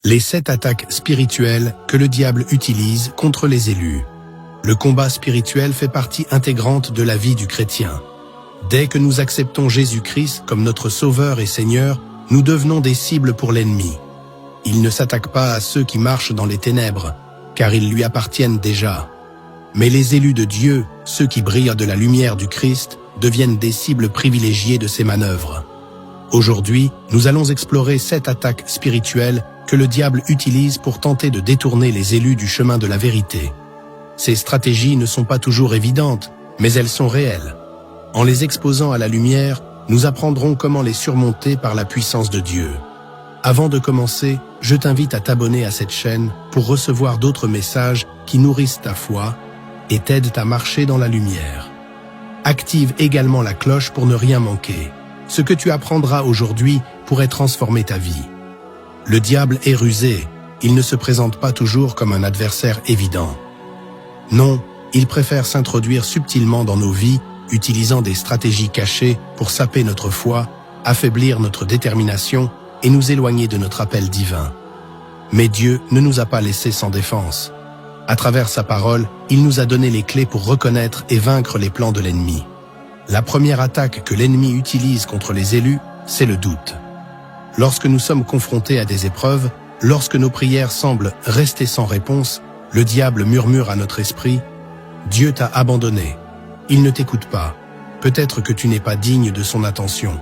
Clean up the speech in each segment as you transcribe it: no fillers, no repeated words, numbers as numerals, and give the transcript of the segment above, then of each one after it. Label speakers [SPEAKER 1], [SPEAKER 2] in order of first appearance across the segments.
[SPEAKER 1] Les 7 attaques spirituelles que le diable utilise contre les élus. Le combat spirituel fait partie intégrante de la vie du chrétien. Dès que nous acceptons Jésus-Christ comme notre Sauveur et Seigneur, nous devenons des cibles pour l'ennemi. Il ne s'attaque pas à ceux qui marchent dans les ténèbres, car ils lui appartiennent déjà. Mais les élus de Dieu, ceux qui brillent de la lumière du Christ, deviennent des cibles privilégiées de ses manœuvres. Aujourd'hui, nous allons explorer 7 attaques spirituelles que le diable utilise pour tenter de détourner les élus du chemin de la vérité. Ces stratégies ne sont pas toujours évidentes, mais elles sont réelles. En les exposant à la lumière, nous apprendrons comment les surmonter par la puissance de Dieu. Avant de commencer, je t'invite à t'abonner à cette chaîne pour recevoir d'autres messages qui nourrissent ta foi et t'aident à marcher dans la lumière. Active également la cloche pour ne rien manquer. Ce que tu apprendras aujourd'hui pourrait transformer ta vie. Le diable est rusé, il ne se présente pas toujours comme un adversaire évident. Non, il préfère s'introduire subtilement dans nos vies, utilisant des stratégies cachées pour saper notre foi, affaiblir notre détermination et nous éloigner de notre appel divin. Mais Dieu ne nous a pas laissés sans défense. À travers sa parole, il nous a donné les clés pour reconnaître et vaincre les plans de l'ennemi. La première attaque que l'ennemi utilise contre les élus, c'est le doute. Lorsque nous sommes confrontés à des épreuves, lorsque nos prières semblent rester sans réponse, le diable murmure à notre esprit « Dieu t'a abandonné, il ne t'écoute pas, peut-être que tu n'es pas digne de son attention ».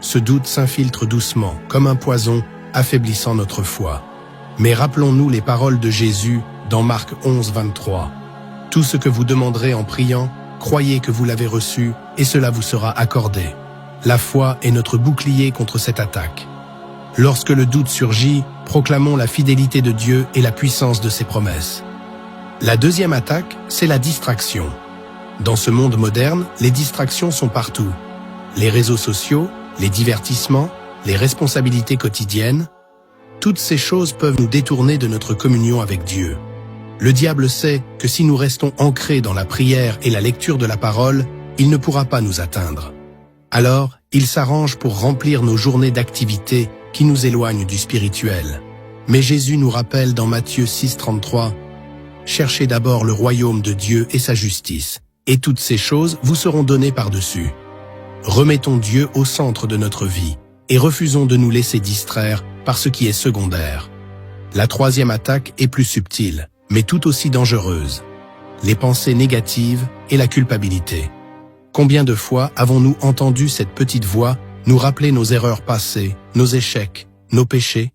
[SPEAKER 1] Ce doute s'infiltre doucement, comme un poison, affaiblissant notre foi. Mais rappelons-nous les paroles de Jésus dans Marc 11, 23. « Tout ce que vous demanderez en priant, croyez que vous l'avez reçu, et cela vous sera accordé. » La foi est notre bouclier contre cette attaque. Lorsque le doute surgit, proclamons la fidélité de Dieu et la puissance de ses promesses. La deuxième attaque, c'est la distraction. Dans ce monde moderne, les distractions sont partout. Les réseaux sociaux, les divertissements, les responsabilités quotidiennes, toutes ces choses peuvent nous détourner de notre communion avec Dieu. Le diable sait que si nous restons ancrés dans la prière et la lecture de la parole, il ne pourra pas nous atteindre. Alors, il s'arrange pour remplir nos journées d'activités qui nous éloignent du spirituel. Mais Jésus nous rappelle dans Matthieu 6, 33, « Cherchez d'abord le royaume de Dieu et sa justice, et toutes ces choses vous seront données par-dessus. » Remettons Dieu au centre de notre vie et refusons de nous laisser distraire par ce qui est secondaire. La troisième attaque est plus subtile, mais tout aussi dangereuse. Les pensées négatives et la culpabilité. Combien de fois avons-nous entendu cette petite voix nous rappeler nos erreurs passées, nos échecs, nos péchés?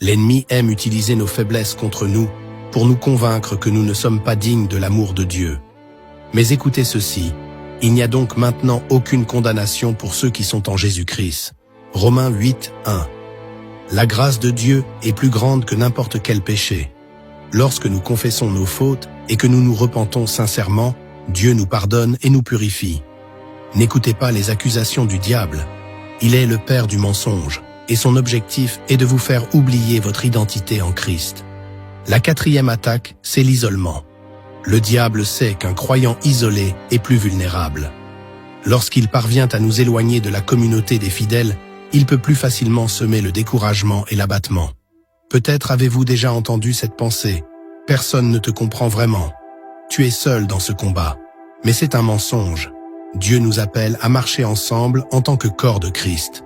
[SPEAKER 1] L'ennemi aime utiliser nos faiblesses contre nous pour nous convaincre que nous ne sommes pas dignes de l'amour de Dieu. Mais écoutez ceci, il n'y a donc maintenant aucune condamnation pour ceux qui sont en Jésus-Christ. Romains 8, 1. La grâce de Dieu est plus grande que n'importe quel péché. Lorsque nous confessons nos fautes et que nous nous repentons sincèrement, Dieu nous pardonne et nous purifie. N'écoutez pas les accusations du diable. Il est le père du mensonge, et son objectif est de vous faire oublier votre identité en Christ. La quatrième attaque, c'est l'isolement. Le diable sait qu'un croyant isolé est plus vulnérable. Lorsqu'il parvient à nous éloigner de la communauté des fidèles, il peut plus facilement semer le découragement et l'abattement. Peut-être avez-vous déjà entendu cette pensée. Personne ne te comprend vraiment. Tu es seul dans ce combat. Mais c'est un mensonge. Dieu nous appelle à marcher ensemble en tant que corps de Christ.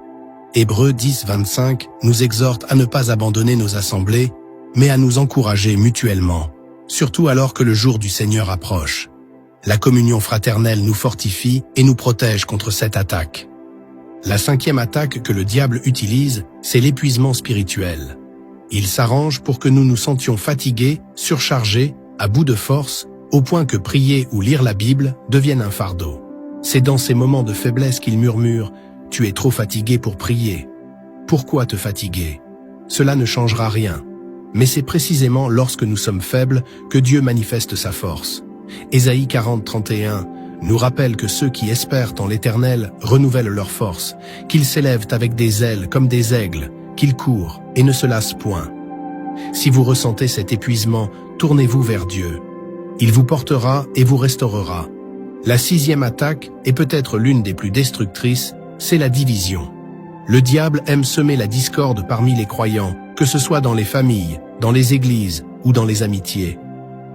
[SPEAKER 1] Hébreux 10, 25 nous exhorte à ne pas abandonner nos assemblées, mais à nous encourager mutuellement, surtout alors que le jour du Seigneur approche. La communion fraternelle nous fortifie et nous protège contre cette attaque. La cinquième attaque que le diable utilise, c'est l'épuisement spirituel. Il s'arrange pour que nous nous sentions fatigués, surchargés, à bout de force, au point que prier ou lire la Bible devienne un fardeau. C'est dans ces moments de faiblesse qu'il murmure « Tu es trop fatigué pour prier. Pourquoi te fatiguer? Cela ne changera rien. » Mais c'est précisément lorsque nous sommes faibles que Dieu manifeste sa force. Ésaïe 40, 31 nous rappelle que ceux qui espèrent en l'Éternel renouvellent leur force, qu'ils s'élèvent avec des ailes comme des aigles, qu'ils courent et ne se lassent point. Si vous ressentez cet épuisement, tournez-vous vers Dieu. Il vous portera et vous restaurera. La sixième attaque est peut-être l'une des plus destructrices, c'est la division. Le diable aime semer la discorde parmi les croyants, que ce soit dans les familles, dans les églises ou dans les amitiés.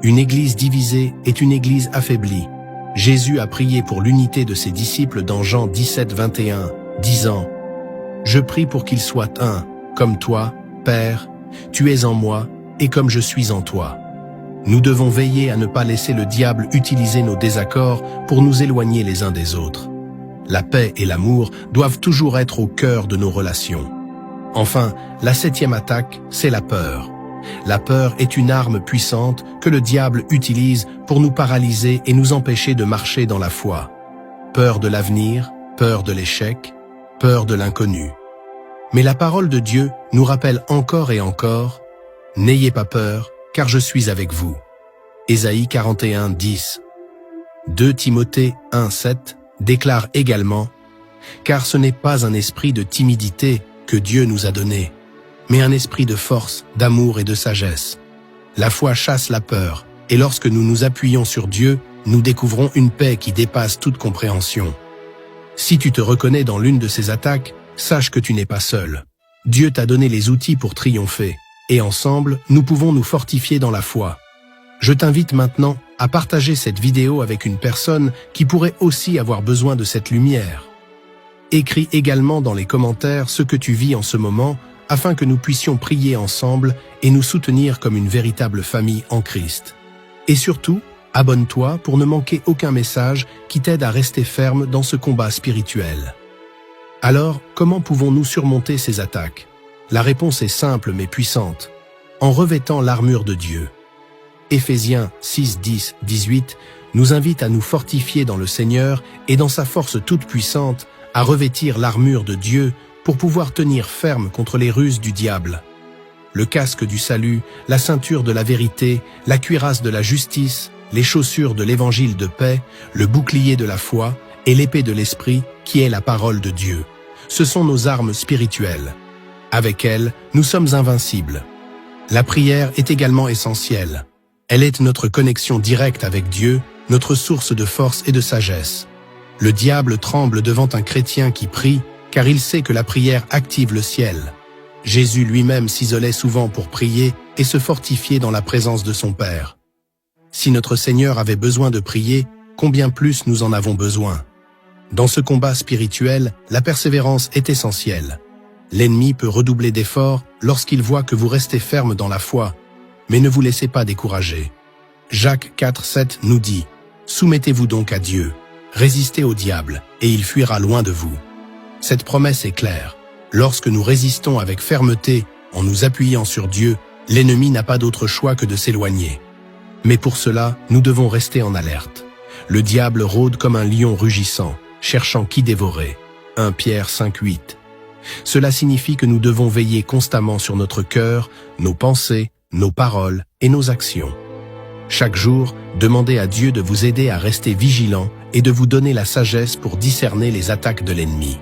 [SPEAKER 1] Une église divisée est une église affaiblie. Jésus a prié pour l'unité de ses disciples dans Jean 17, 21, disant « Je prie pour qu'ils soient un, comme toi, Père, tu es en moi et comme je suis en toi. » Nous devons veiller à ne pas laisser le diable utiliser nos désaccords pour nous éloigner les uns des autres. La paix et l'amour doivent toujours être au cœur de nos relations. Enfin, la 7e attaque, c'est la peur. La peur est une arme puissante que le diable utilise pour nous paralyser et nous empêcher de marcher dans la foi. Peur de l'avenir, peur de l'échec, peur de l'inconnu. Mais la parole de Dieu nous rappelle encore et encore « N'ayez pas peur, car je suis avec vous. » Ésaïe 41, 10. 2 Timothée 1, 7 déclare également « Car ce n'est pas un esprit de timidité que Dieu nous a donné, mais un esprit de force, d'amour et de sagesse. La foi chasse la peur, et lorsque nous nous appuyons sur Dieu, nous découvrons une paix qui dépasse toute compréhension. » Si tu te reconnais dans l'une de ces attaques, sache que tu n'es pas seul. Dieu t'a donné les outils pour triompher, et ensemble, nous pouvons nous fortifier dans la foi. Je t'invite maintenant à partager cette vidéo avec une personne qui pourrait aussi avoir besoin de cette lumière. Écris également dans les commentaires ce que tu vis en ce moment, afin que nous puissions prier ensemble et nous soutenir comme une véritable famille en Christ. Et surtout, abonne-toi pour ne manquer aucun message qui t'aide à rester ferme dans ce combat spirituel. Alors, comment pouvons-nous surmonter ces attaques? La réponse est simple mais puissante, en revêtant l'armure de Dieu. Éphésiens 6, 10, 18 nous invite à nous fortifier dans le Seigneur et dans sa force toute puissante, à revêtir l'armure de Dieu pour pouvoir tenir ferme contre les ruses du diable. Le casque du salut, la ceinture de la vérité, la cuirasse de la justice, les chaussures de l'évangile de paix, le bouclier de la foi et l'épée de l'esprit qui est la parole de Dieu. Ce sont nos armes spirituelles. Avec elles, nous sommes invincibles. La prière est également essentielle. Elle est notre connexion directe avec Dieu, notre source de force et de sagesse. Le diable tremble devant un chrétien qui prie, car il sait que la prière active le ciel. Jésus lui-même s'isolait souvent pour prier et se fortifier dans la présence de son Père. Si notre Seigneur avait besoin de prier, combien plus nous en avons besoin? Dans ce combat spirituel, la persévérance est essentielle. L'ennemi peut redoubler d'efforts lorsqu'il voit que vous restez ferme dans la foi, mais ne vous laissez pas décourager. Jacques 4, 7 nous dit « Soumettez-vous donc à Dieu, résistez au diable, et il fuira loin de vous. » Cette promesse est claire. Lorsque nous résistons avec fermeté, en nous appuyant sur Dieu, l'ennemi n'a pas d'autre choix que de s'éloigner. Mais pour cela, nous devons rester en alerte. Le diable rôde comme un lion rugissant, cherchant qui dévorer. 1 Pierre 5, 8. Cela signifie que nous devons veiller constamment sur notre cœur, nos pensées, nos paroles et nos actions. Chaque jour, demandez à Dieu de vous aider à rester vigilant et de vous donner la sagesse pour discerner les attaques de l'ennemi.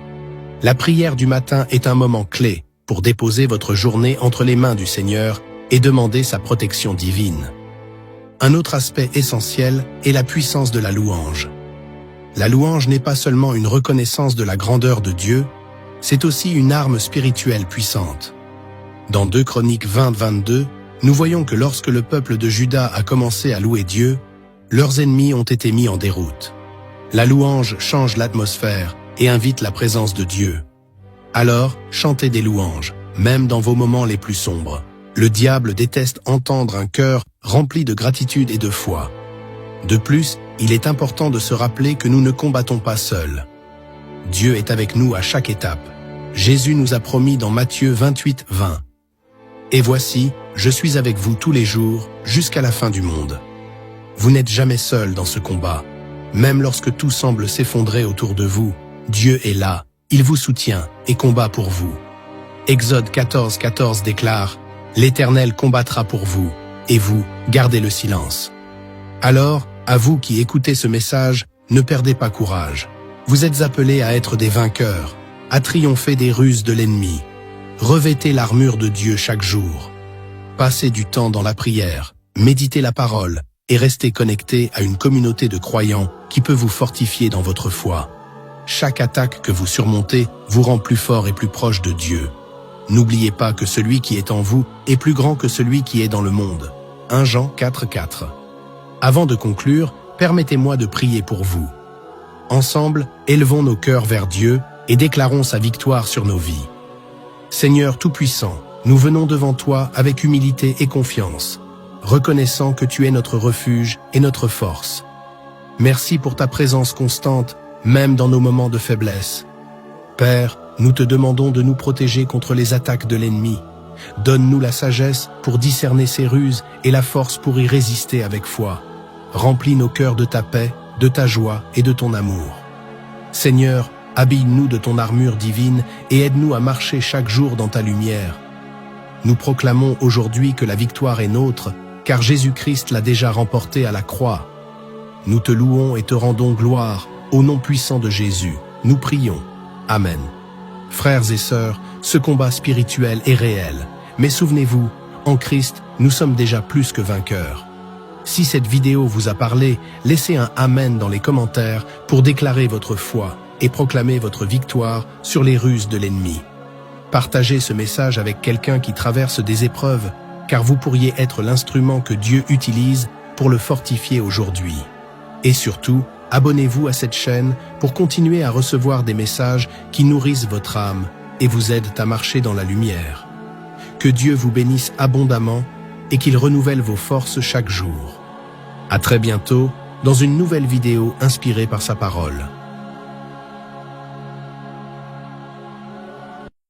[SPEAKER 1] La prière du matin est un moment clé pour déposer votre journée entre les mains du Seigneur et demander sa protection divine. Un autre aspect essentiel est la puissance de la louange. La louange n'est pas seulement une reconnaissance de la grandeur de Dieu, c'est aussi une arme spirituelle puissante. Dans 2 Chroniques 20, 22, nous voyons que lorsque le peuple de Juda a commencé à louer Dieu, leurs ennemis ont été mis en déroute. La louange change l'atmosphère et invite la présence de Dieu. Alors, chantez des louanges, même dans vos moments les plus sombres. Le diable déteste entendre un cœur rempli de gratitude et de foi. De plus, il est important de se rappeler que nous ne combattons pas seuls. Dieu est avec nous à chaque étape. Jésus nous a promis dans Matthieu 28, 20. « Et voici, je suis avec vous tous les jours, jusqu'à la fin du monde. » Vous n'êtes jamais seul dans ce combat. Même lorsque tout semble s'effondrer autour de vous, Dieu est là, il vous soutient et combat pour vous. Exode 14, 14 déclare « L'Éternel combattra pour vous, et vous, gardez le silence. » Alors, à vous qui écoutez ce message, ne perdez pas courage. Vous êtes appelés à être des vainqueurs, à triompher des ruses de l'ennemi. Revêtez l'armure de Dieu chaque jour. Passez du temps dans la prière, méditez la parole et restez connectés à une communauté de croyants qui peut vous fortifier dans votre foi. Chaque attaque que vous surmontez vous rend plus fort et plus proche de Dieu. N'oubliez pas que celui qui est en vous est plus grand que celui qui est dans le monde. 1 Jean 4,4. Avant de conclure, permettez-moi de prier pour vous. Ensemble, élevons nos cœurs vers Dieu et déclarons sa victoire sur nos vies. Seigneur Tout-Puissant, nous venons devant toi avec humilité et confiance, reconnaissant que tu es notre refuge et notre force. Merci pour ta présence constante, même dans nos moments de faiblesse. Père, nous te demandons de nous protéger contre les attaques de l'ennemi. Donne-nous la sagesse pour discerner ses ruses et la force pour y résister avec foi. Remplis nos cœurs de ta paix, de ta joie et de ton amour. Seigneur, habille-nous de ton armure divine et aide-nous à marcher chaque jour dans ta lumière. Nous proclamons aujourd'hui que la victoire est nôtre, car Jésus-Christ l'a déjà remportée à la croix. Nous te louons et te rendons gloire, au nom puissant de Jésus. Nous prions. Amen. Frères et sœurs, ce combat spirituel est réel, mais souvenez-vous, en Christ, nous sommes déjà plus que vainqueurs. Si cette vidéo vous a parlé, laissez un Amen dans les commentaires pour déclarer votre foi et proclamer votre victoire sur les ruses de l'ennemi. Partagez ce message avec quelqu'un qui traverse des épreuves, car vous pourriez être l'instrument que Dieu utilise pour le fortifier aujourd'hui. Et surtout, abonnez-vous à cette chaîne pour continuer à recevoir des messages qui nourrissent votre âme et vous aident à marcher dans la lumière. Que Dieu vous bénisse abondamment et qu'il renouvelle vos forces chaque jour. À très bientôt dans une nouvelle vidéo inspirée par sa parole.